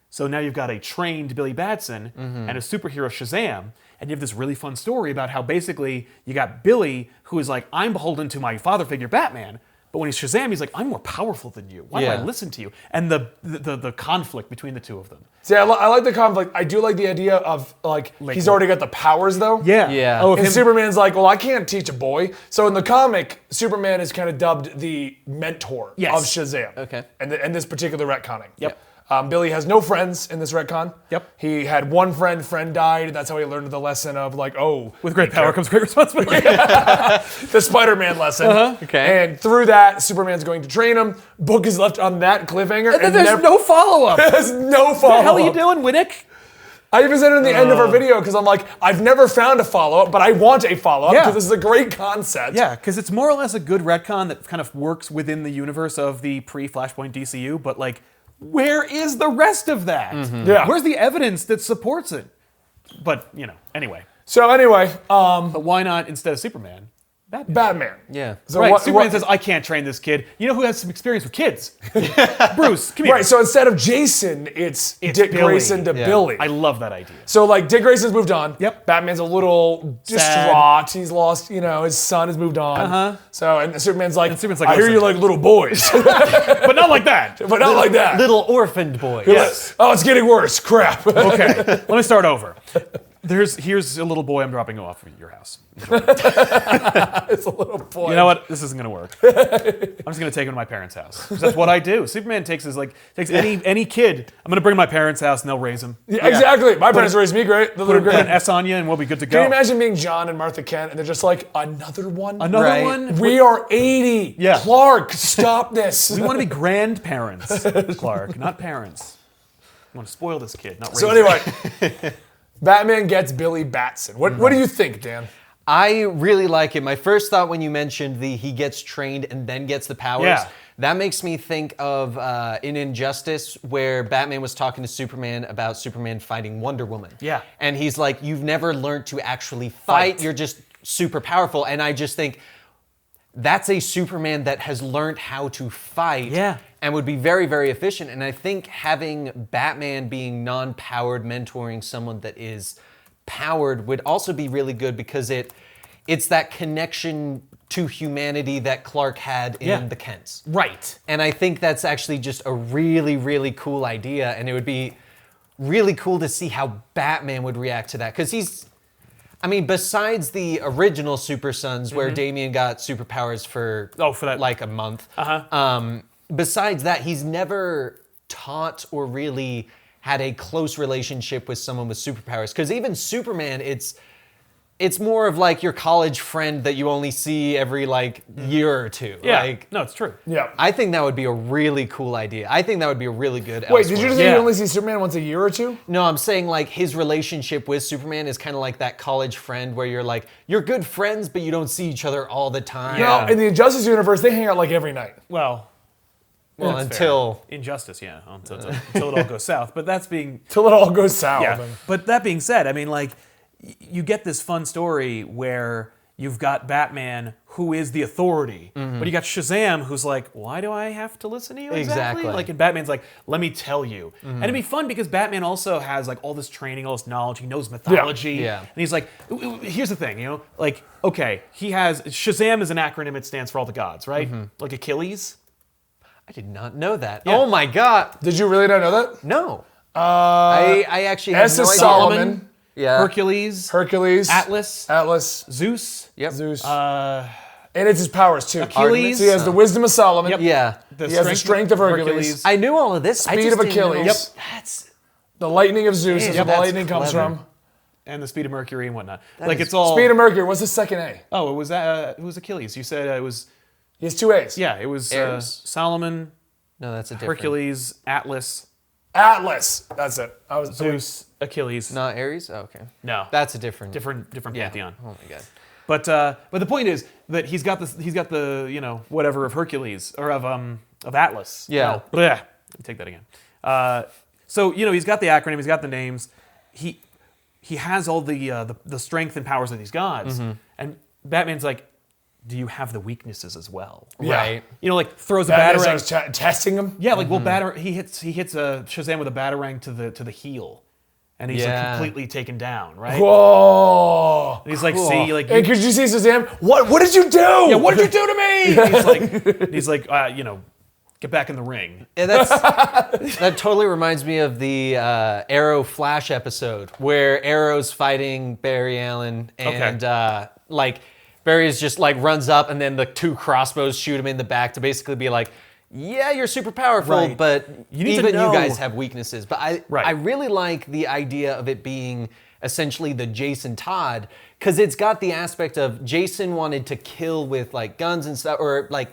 So now you've got a trained Billy Batson and a superhero Shazam, and you have this really fun story about how basically you got Billy, who is like, I'm beholden to my father figure Batman, but when he's Shazam, he's like, I'm more powerful than you. Why do I listen to you? And the conflict between the two of them. See, I like the conflict. I do like the idea of like he's already got the powers though. Yeah. Oh, And Superman's like, well, I can't teach a boy. So in the comic, Superman is kind of dubbed the mentor of Shazam. Okay. And this particular retconning. Yep. Billy has no friends in this retcon. Yep. He had one friend died. That's how he learned the lesson of like, With great power comes great responsibility. the Spider-Man lesson. Okay. And through that, Superman's going to train him. Book is left on that cliffhanger. And then there's no follow-up. There's no What the follow-up. hell are you doing, Winnick? I even said it in the end of our video because I'm like, I've never found a follow-up, but I want a follow-up because this is a great concept. Yeah, because it's more or less a good retcon that kind of works within the universe of the pre-Flashpoint DCU, but like, where is the rest of that? Yeah. Where's the evidence that supports it? But, anyway. So anyway, But why not, instead of Superman, Batman? Batman. Yeah. So Right, what- Superman what- says, I can't train this kid. You know who has some experience with kids? Bruce, come here. Right, so instead of Jason, it's Dick Billy. Grayson to Yeah. Billy. I love that idea. So like Dick Grayson's moved on. Yep. Batman's a little distraught. He's lost, his son has moved on. So and Superman's like, Superman's like, I hear listen. you like little boys, But not like that. but not like that. Little orphaned boy. Yes. Oh, it's getting worse. Crap. Okay, let me start over. Here's a little boy I'm dropping off at your house. It's a little boy. You know what? This isn't gonna work. I'm just gonna take him to my parents' house. 'Cause that's what I do. Superman takes any kid. I'm gonna bring him to my parents' house and they'll raise him. Yeah, exactly. My parents raised me great. They're Put great. an S on you and we'll be good to go. Can you imagine being John and Martha Kent and they're just like, another one? Another Right. one? We are 80. Yeah. Clark, stop this. We want to be grandparents, Clark, not parents. I want to spoil this kid, not raise So him. anyway, Batman gets Billy Batson. What do you think, Dan? I really like it. My first thought when you mentioned he gets trained and then gets the powers, Yeah. that makes me think of in Injustice where Batman was talking to Superman about Superman fighting Wonder Woman. Yeah. And he's like, you've never learned to actually fight. You're just super powerful. And I just think that's a Superman that has learned how to fight. Yeah. And would be very, very efficient. And I think having Batman being non-powered, mentoring someone that is powered would also be really good because it's that connection to humanity that Clark had in the Kents. Right. And I think that's actually just a really, really cool idea. And it would be really cool to see how Batman would react to that. Because besides the original Super Sons where Damian got superpowers for that. like a month, besides that, he's never taught or really had a close relationship with someone with superpowers. Because even Superman, it's more of like your college friend that you only see every year or two. Yeah. No, it's true. Yeah. I think that would be a really cool idea. I think that would be a really good. Wait, did you just say Yeah. you only see Superman once a year or two? No, I'm saying his relationship with Superman is kind of like that college friend where you're good friends, but you don't see each other all the time. No, in the Injustice universe, they hang out like every night. Well, Well, That's until fair. Injustice, yeah, until it all goes south. But that's being Till it all goes south. yeah. But that being said, I mean, like, you get this fun story where you've got Batman, who is the authority, but you got Shazam, who's like, why do I have to listen to you exactly? Exactly. Like, and Batman's like, let me tell you. And it'd be fun because Batman also has like all this training, all this knowledge. He knows mythology. Yeah. And he's like, here's the thing, you know, like, okay, he has, Shazam is an acronym, it stands for all the gods, right? Like Achilles. I did not know that. Yeah. Oh my god. Did you really not know that? No. I actually have S no is idea. Solomon. Yeah. Hercules, Atlas, Zeus, Yep. Zeus. uh, And it's his powers too. Achilles. So he has the wisdom of Solomon. Yep. Yeah. He has the strength of Hercules. I knew all of this. I Speed just of didn't know- Achilles. Yep. That's The lightning of Zeus is Yeah, where the that's lightning comes clever. from. and the speed of Mercury and whatnot. That Like, is- it's all. Speed of Mercury. What's the second A? Oh, it was Achilles. You said it was. He has two A's. Yeah, it was Ares. Solomon, no, that's a different. Hercules, Atlas, Atlas. That's it. I was Zeus, Achilles. Not Ares. Oh, okay. No, That's a different. different Yeah. pantheon. Oh my god. But the point is that he's got the you know, whatever of Hercules or of Atlas. Yeah. No, bleh. Let me take that again. So you know, he's got the acronym, he's got the names. He has all the strength and powers of these gods, and Batman's like, do you have the weaknesses as well? Yeah. Right. You know, like throws a Batman batarang. starts testing him. Yeah, like he hits Shazam with a batarang to the heel, and he's like Yeah. completely taken down, right? Whoa. And he's like, see, like, Hey, could you see Shazam? What did you do? yeah, what did you do to me? He's like, you know, get back in the ring. Yeah, that totally reminds me of the Arrow Flash episode where Arrow's fighting Barry Allen and like Barry is just like runs up and then the two crossbows shoot him in the back to basically be like, yeah, you're super powerful, Right. but You need to even know. you guys have weaknesses. But Right. I really like the idea of it being essentially the Jason Todd, because it's got the aspect of Jason wanted to kill with like guns and stuff, or like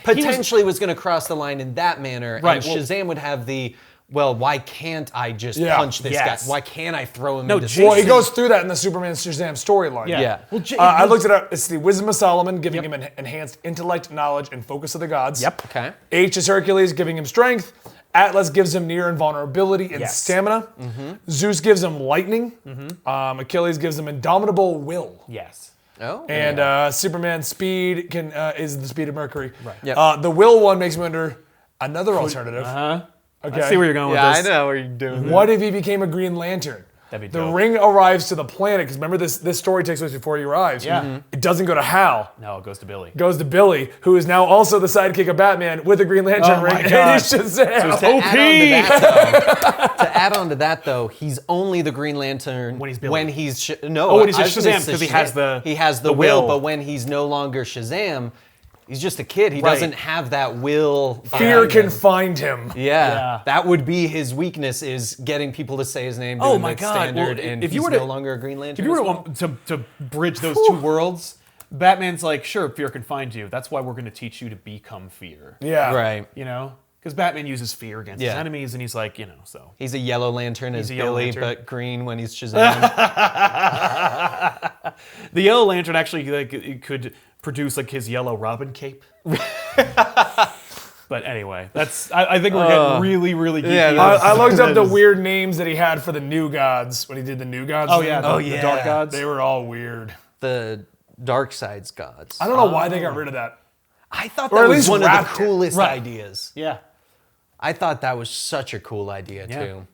potentially was going to cross the line in that manner. Right, And well- Shazam would have the, well, why can't I just Yeah. punch this Yes. guy? Why can't I throw him No, into Jason- Well, he space? goes through that in the Superman Shazam storyline. Yeah. Well, I looked it up. It's the wisdom of Solomon, giving him an enhanced intellect, knowledge, and focus of the gods. Yep. Okay. H is Hercules, giving him strength. Atlas gives him near invulnerability and Yes. stamina. Zeus gives him lightning. Achilles gives him indomitable will. Yes. Oh. And Superman's speed is the speed of Mercury. Right. Yep. The will one makes me wonder another alternative. Okay. I see where you're going yeah, with I this. know where you're doing. What if he became a Green Lantern? That'd be The dope. ring arrives to the planet, because remember this story takes place before he arrives. Yeah. It doesn't go to Hal. No, it goes to Billy. It goes to Billy, who is now also the sidekick of Batman with a Green Lantern Oh ring. my And God. he's Shazam. To add on to that, though, he's only the Green Lantern When he's Billy. when he's no. Oh, when he's I was just gonna Shazam, say 'cause he has the the will, will. but when he's no longer Shazam, he's just a kid. He Right. doesn't have that will. Fear behind can him. find him. Yeah, that would be his weakness: is getting people to say his name. Oh doing my the God. Standard, Well, and if you he's were to- no longer a Green Lantern. If you were as to well. want to bridge those two worlds, Batman's like, sure, fear can find you. That's why we're going to teach you to become fear. Yeah. Right. You know? Because Batman uses fear against his Yeah. enemies, and he's like, you know, so. He's a Yellow Lantern as a Yellow Billy, Lantern. but green when he's Shazam. The Yellow Lantern actually like, it could produce like his yellow Robin cape. But anyway, I think we're getting really, really geeky. yeah, I looked up the weird names that he had for the new gods when he did the new gods. Oh thing. yeah, the Dark Gods. They were all weird. The Dark Side's gods. I don't know why they got rid of that. I thought Or that at was least one of the wrapped it. coolest Right. ideas. Yeah. I thought that was such a cool idea Yeah. too.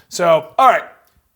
So, all right.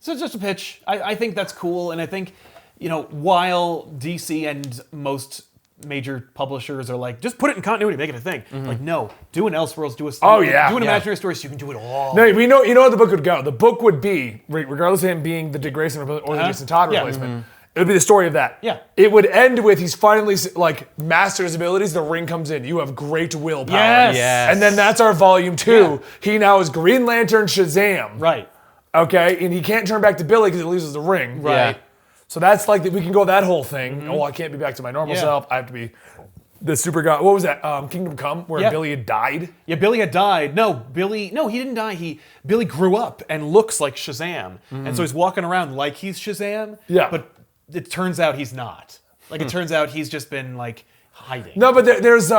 So it's just a pitch. I think that's cool, and I think, you know, while DC and most major publishers are like, just put it in continuity, make it a thing. Like, no, do an Elseworlds, do a Oh, yeah. do an Yeah. imaginary story so you can do it all. No, you know how the book would go. The book would be, regardless of him being the Dick Grayson or the Jason Todd Yeah. replacement, it would be the story of that. Yeah. It would end with he's finally like mastered his abilities. The ring comes in. You have great willpower. Yes. Yes. And then that's our volume 2. He now is Green Lantern Shazam. Right. Okay, and he can't turn back to Billy because he loses the ring. Right. Yeah. So that's like we can go that whole thing. Oh, I can't be back to my normal Yeah. self. I have to be the super god. What was that? Kingdom Come, where Yeah. Billy had died. Yeah, Billy had died. No, he didn't die. Billy grew up and looks like Shazam. And so he's walking around like he's Shazam. Yeah. But it turns out he's not. Like, it turns out he's just been, like, hiding. No, but there's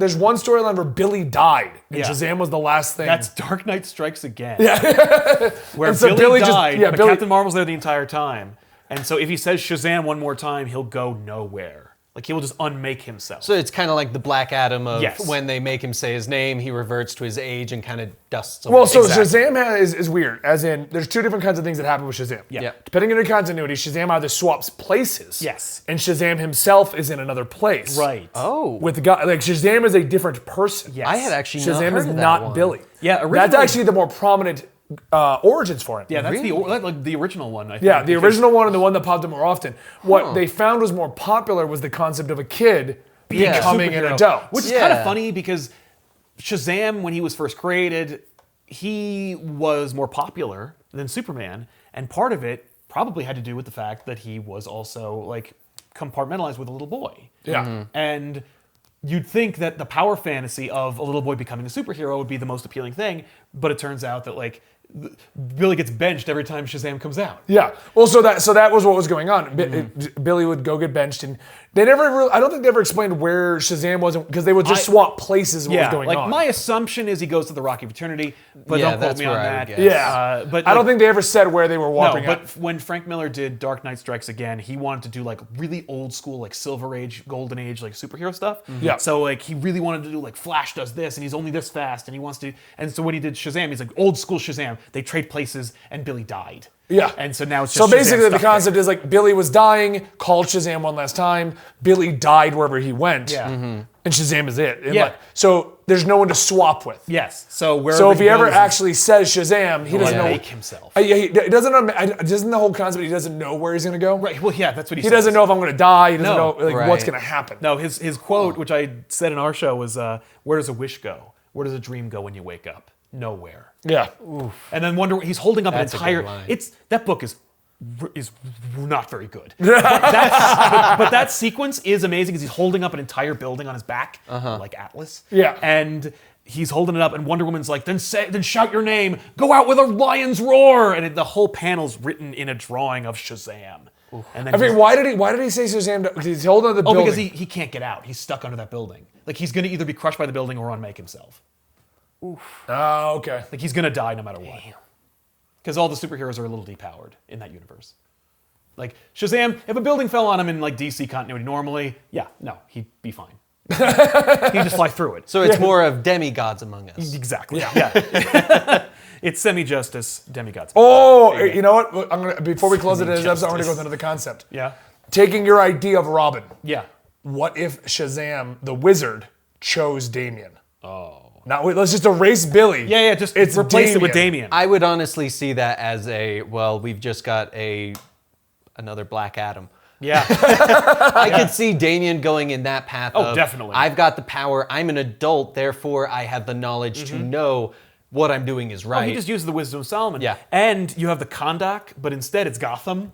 There's one storyline where Billy died, and Yeah. Shazam was the last thing. That's Dark Knight Strikes Again. Yeah. Where And so Billy Billy just- died, yeah, but Billy- Captain Marvel's there the entire time. And so if he says Shazam one more time, he'll go nowhere. Like, he will just unmake himself. So it's kind of like the Black Adam of Yes. when they make him say his name, he reverts to his age and kind of dusts away. Well, so Shazam is weird, as in there's two different kinds of things that happen with Shazam. Yeah. Depending on your continuity, Shazam either swaps places. Yes. And Shazam himself is in another place. Right. Oh. With the guy, like Shazam is a different person. Yes. I had actually not Shazam heard is of that not one. Billy. Yeah, That's originally- actually the more prominent origins for him. Yeah, that's like the original one, I think. Yeah, the because- original one and the one that popped up more often. What they found was more popular was the concept of a kid becoming an superhero. adult. Which is kind of Yeah. funny because Shazam, when he was first created, he was more popular than Superman, and part of it probably had to do with the fact that he was also like compartmentalized with a little boy. Yeah. And you'd think that the power fantasy of a little boy becoming a superhero would be the most appealing thing, but it turns out that like Billy gets benched every time Shazam comes out. Yeah. Well, so that was what was going on. Billy would go get benched, and they never really, I don't think they ever explained where Shazam was, because they would just swap places what was going like on. my assumption is he goes to the Rocky Fraternity, but Yeah, don't quote that's me on where I that. would guess. Yeah. But I don't like, think they ever said where they were no, warping but at. when Frank Miller did Dark Knight Strikes Again, he wanted to do like really old school, like Silver Age, Golden Age, like superhero stuff. Yeah. So like he really wanted to do like Flash does this, and he's only this fast, and he wants to. And so when he did Shazam, he's like old school Shazam. They trade places, and Billy died. Yeah. And so now it's So just basically, Shazam the stuck concept is like Billy was dying, called Shazam one last time. Billy died wherever he went. Yeah. And Shazam is it. And Yeah. like, so there's no one to swap with. there. Yes. So where So if he ever actually says Shazam, he doesn't know. make himself. Yeah, he doesn't the whole concept. He doesn't know where he's gonna go. Right. Well, yeah, that's what he He says. doesn't know if I'm gonna die. He doesn't No. know like Right. what's gonna happen. No, his quote, which I said in our show, was, "Where does a wish go? Where does a dream go when you wake up? Nowhere." Yeah. And then wonder he's holding up That's a an entire. good line. That book is not very good. but that sequence is amazing because he's holding up an entire building on his back, like Atlas. Yeah. And he's holding it up, and Wonder Woman's like, then shout your name, go out with a lion's roar, and the whole panel's written in a drawing of Shazam. And then I mean, he's- why did he say Shazam? Because he's holding on to the oh, building. because he can't get out. He's stuck under that building. Like he's gonna either be crushed by the building or unmake himself. Oh, okay. Like he's gonna die no matter what. Because all the superheroes are a little depowered in that universe. Like Shazam, if a building fell on him in like DC continuity normally, yeah, no, he'd be fine. He'd just fly through it. So it's more of demigods among us. Exactly. Yeah. It's semi-justice demigods. Oh, you know what? I'm gonna before we close it as episode, I'm gonna go into the concept. Yeah. Taking your idea of Robin. Yeah. What if Shazam, the wizard, chose Damian? Oh. Now let's just erase Billy. Yeah, just It's replace it with Damian. I would honestly see that as we've just got another Black Adam. Yeah. I could see Damian going in that path. Oh, of, definitely. I've got the power. I'm an adult, therefore I have the knowledge to know what I'm doing is right. He just uses the wisdom of Solomon. Yeah. And you have the Kondak, but instead it's Gotham.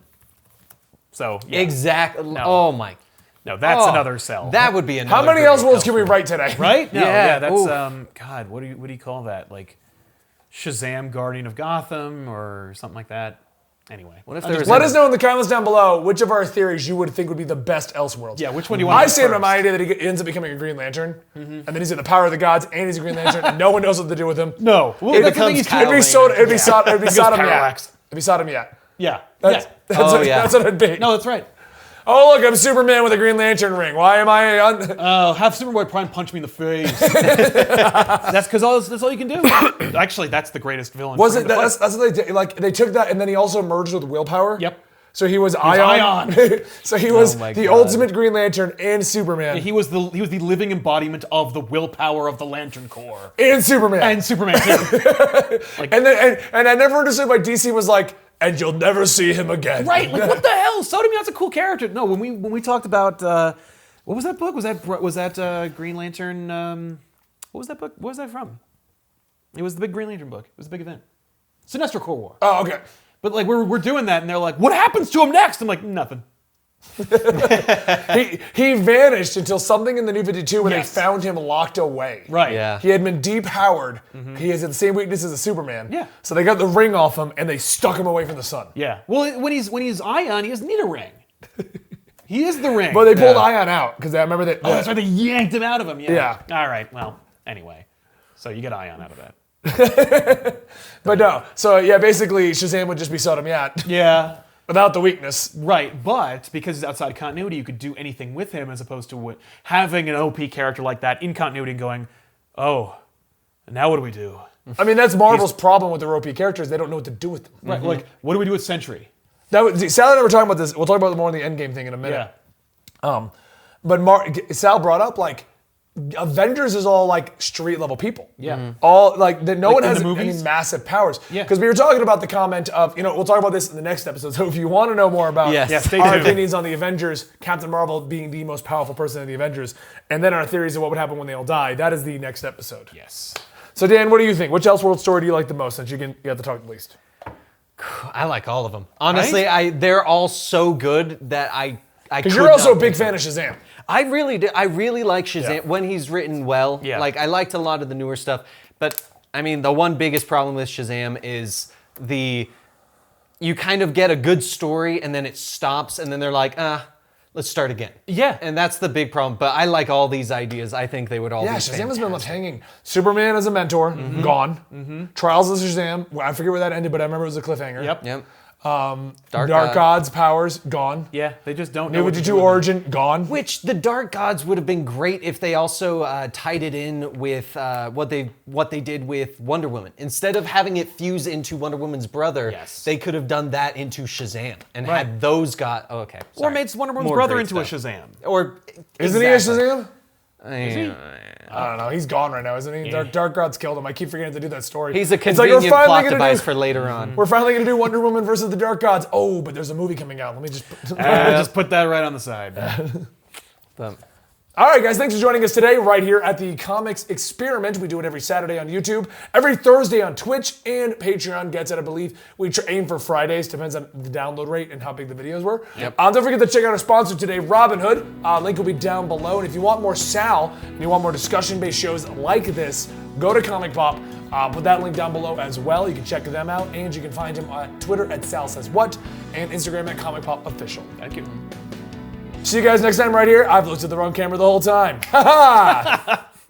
So, yeah. Exactly. Oh my. No, that's Oh, another cell. That would be another. How many great Elseworlds can we Elseworld. write today? Right? No, Yeah, yeah, that's oof. God, what do you call that? Like Shazam Guardian of Gotham or something like that. Anyway. What if there was Let us know in the comments down below which of our theories you would think would be the best Elseworlds. Yeah, which one do you want I to stand by my idea that he ends up becoming a Green Lantern, and then he's in the power of the gods, and he's a Green Lantern, and no one knows what to do with him. No. Well, It that's the thing, becomes he's Kyle It'd be Rayner. It'd be Sodom yet. parallax. It'd be Sodom yet. Yeah. That's, yeah. that's what it'd be. No, that's right. Oh look, I'm Superman with a Green Lantern ring. Why am I? Have Superboy Prime punch me in the face. That's because that's all you can do. Actually, that's the greatest villain. Was for it? him to That's play. what they did. Like they took that, and then he also merged with Willpower. Yep. So he was Ion. So he was my the God. ultimate Green Lantern and Superman. He was the living embodiment of the willpower of the Lantern Corps. and Superman. And Superman too. And I never understood why DC was like, and you'll never see him again. Right? Like what the hell? Sodomy's a cool character. No, when we talked about what was that book? Was that Green Lantern? What was that book? What was that from? It was the big Green Lantern book. It was a big event. Sinestro Corps War. Oh, okay. But like we're doing that, and they're like, "What happens to him next?" I'm like, "Nothing." He vanished until something in the New 52 when Yes. they found him locked away. Right. Yeah. He had been depowered. He has the same weaknesses as Superman. Yeah. So they got the ring off him and they stuck him away from the sun. Yeah. Well, when he's Ion, he doesn't need a ring. He is the ring. But they pulled Ion out because I remember that. Oh, that's why they yanked him out of him. Yeah. Yeah. All right. Well, anyway. So you get Ion out of that. But no. So yeah, basically Shazam would just be Sodom Yat Yeah. without the weakness. Right, but because it's outside continuity, you could do anything with him as opposed to having an OP character like that in continuity and going, oh, now what do we do? I mean, that's Marvel's problem with their OP characters. They don't know what to do with them. Right, like, what do we do with Sentry? Sal and I were talking about this. We'll talk about it more in the Endgame thing in a minute. Yeah. But Sal brought up like Avengers is all like street level people. Yeah. All like that. No one in has the any movies? massive powers. Yeah. Because we were talking about the comment of we'll talk about this in the next episode. So if you want to know more about Yes. Yeah, stay our tuned. opinions on the Avengers, Captain Marvel being the most powerful person in the Avengers, and then our theories of what would happen when they all die, that is the next episode. Yes. So Dan, what do you think? Which Elseworld story do you like the most? Since you have to talk the least. I like all of them. Honestly, they're all so good that I Because you're also a big fan of Shazam. I really do. I really like Shazam Yeah. when he's written well. Yeah. Like I liked a lot of the newer stuff, but I mean the one biggest problem with Shazam is you kind of get a good story and then it stops and then they're like, let's start again. Yeah. And that's the big problem. But I like all these ideas. I think they would all be Shazam has been left fantastic. hanging. Superman as a mentor, gone. Trials of Shazam, I forget where that ended, but I remember it was a cliffhanger. Yep. Dark God's powers, gone. Yeah, they just don't know New what to 52 do with Origin, gone. Which the Dark Gods would have been great if they also tied it in with what they did with Wonder Woman. Instead of having it fuse into Wonder Woman's brother, Yes. they could have done that into Shazam and Right. had those got. Oh, okay. Or sorry. made Wonder Woman's More brother great into stuff. a Shazam. Or Isn't he a exactly. Shazam? He? I don't know. He's gone right now, isn't he? Dark God's killed him. I keep forgetting to do that story. He's a It's like, convenient we're finally plot gonna device do- for later on. We're finally going to do Wonder Woman versus the Dark Gods. Oh, but there's a movie coming out. Let me just... Just put that right on the side. But- All right, guys, thanks for joining us today right here at the Comics Experiment. We do it every Saturday on YouTube, every Thursday on Twitch, and Patreon gets it, I believe. We aim for Fridays, depends on the download rate and how big the videos were. Yep. Don't forget to check out our sponsor today, Robinhood. Link will be down below. And if you want more Sal, and you want more discussion-based shows like this, go to Comic Pop. Put that link down below as well. You can check them out, and you can find him on Twitter at SalSaysWhat, and Instagram at Comic Pop Official. Thank you. See you guys next time right here. I've looked at the wrong camera the whole time. Ha ha!